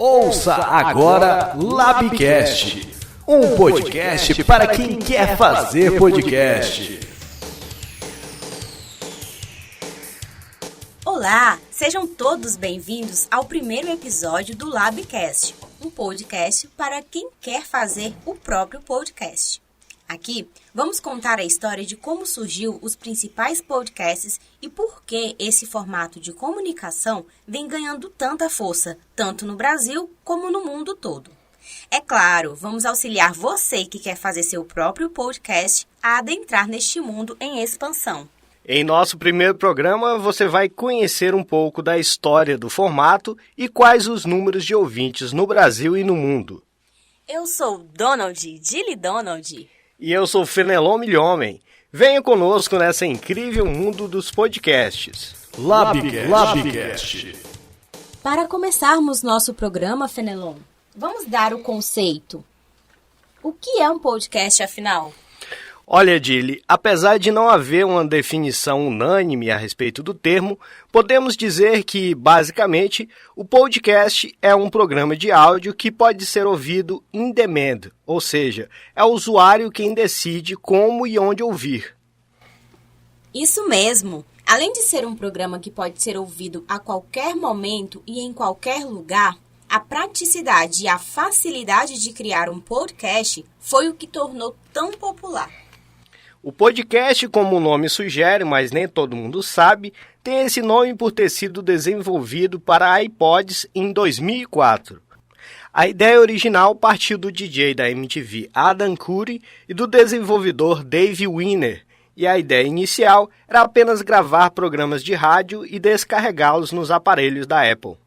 Ouça agora Labcast, um podcast para quem quer fazer podcast. Olá, sejam todos bem-vindos ao primeiro episódio do Labcast, um podcast para quem quer fazer o próprio podcast. Aqui, vamos contar a história de como surgiu os principais podcasts e por que esse formato de comunicação vem ganhando tanta força, tanto no Brasil como no mundo todo. É claro, vamos auxiliar você que quer fazer seu próprio podcast a adentrar neste mundo em expansão. Em nosso primeiro programa, você vai conhecer um pouco da história do formato e quais os números de ouvintes no Brasil e no mundo. Eu sou Dilly Donald. E eu sou Fenelon Milhomem. Venha conosco nessa incrível mundo dos podcasts. Labcast. Para começarmos nosso programa, Fenelon, vamos dar o conceito. O que é um podcast, afinal? Olha, Dilly, apesar de não haver uma definição unânime a respeito do termo, podemos dizer que, basicamente, o podcast é um programa de áudio que pode ser ouvido in demand, ou seja, é o usuário quem decide como e onde ouvir. Isso mesmo! Além de ser um programa que pode ser ouvido a qualquer momento e em qualquer lugar, a praticidade e a facilidade de criar um podcast foi o que tornou tão popular. O podcast, como o nome sugere, mas nem todo mundo sabe, tem esse nome por ter sido desenvolvido para iPods em 2004. A ideia original partiu do DJ da MTV Adam Curry e do desenvolvedor Dave Winer, e a ideia inicial era apenas gravar programas de rádio e descarregá-los nos aparelhos da Apple.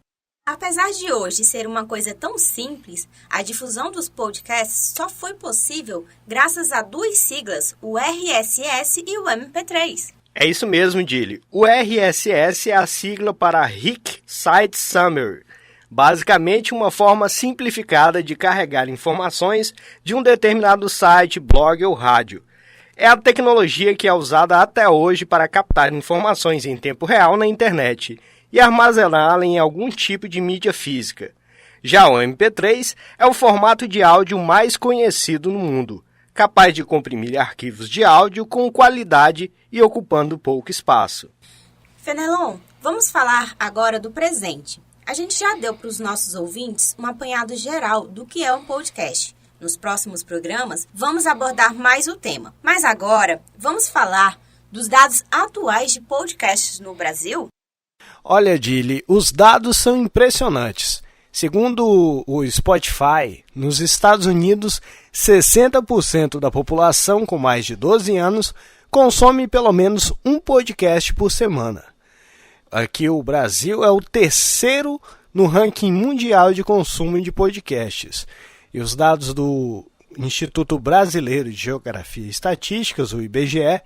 Apesar de hoje ser uma coisa tão simples, a difusão dos podcasts só foi possível graças a duas siglas, o RSS e o MP3. É isso mesmo, Dilly. O RSS é a sigla para Rick Site Summary, basicamente uma forma simplificada de carregar informações de um determinado site, blog ou rádio. É a tecnologia que é usada até hoje para captar informações em tempo real na internet e armazená-la em algum tipo de mídia física. Já o MP3 é o formato de áudio mais conhecido no mundo, capaz de comprimir arquivos de áudio com qualidade e ocupando pouco espaço. Fenelon, vamos falar agora do presente. A gente já deu para os nossos ouvintes um apanhado geral do que é um podcast. Nos próximos programas, vamos abordar mais o tema. Mas agora, vamos falar dos dados atuais de podcasts no Brasil? Olha, Dilly, os dados são impressionantes. Segundo o Spotify, nos Estados Unidos, 60% da população com mais de 12 anos consome pelo menos um podcast por semana. Aqui o Brasil é o terceiro no ranking mundial de consumo de podcasts. E os dados do Instituto Brasileiro de Geografia e Estatísticas, o IBGE,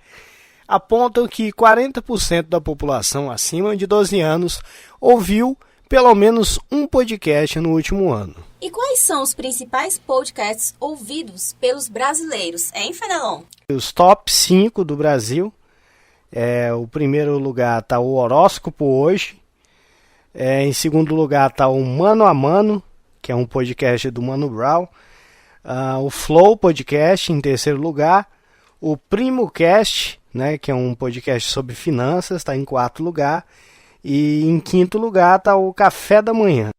apontam que 40% da população acima de 12 anos ouviu pelo menos um podcast no último ano. E quais são os principais podcasts ouvidos pelos brasileiros, hein, Fenelon? Os top 5 do Brasil, o primeiro lugar está o Horóscopo Hoje, em segundo lugar está o Mano a Mano, que é um podcast do Mano Brown, o Flow Podcast em terceiro lugar, o PrimoCast, que é um podcast sobre finanças, está em quarto lugar. E em quinto lugar está o Café da Manhã.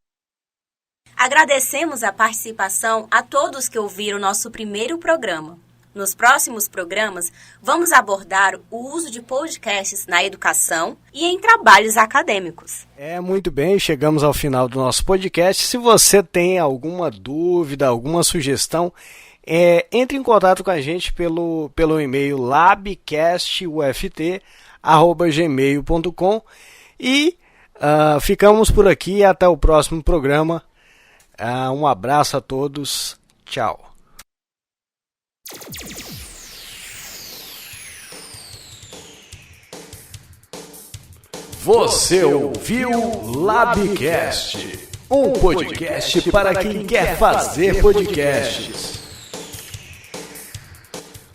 Agradecemos a participação a todos que ouviram nosso primeiro programa. Nos próximos programas, vamos abordar o uso de podcasts na educação e em trabalhos acadêmicos. Muito bem, chegamos ao final do nosso podcast. Se você tem alguma dúvida, alguma sugestão, entre em contato com a gente pelo e-mail labcastuft@gmail.com e ficamos por aqui até o próximo programa. Um abraço a todos. Tchau. Você ouviu Labcast, um podcast para quem quer fazer podcasts.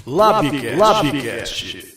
Labcast.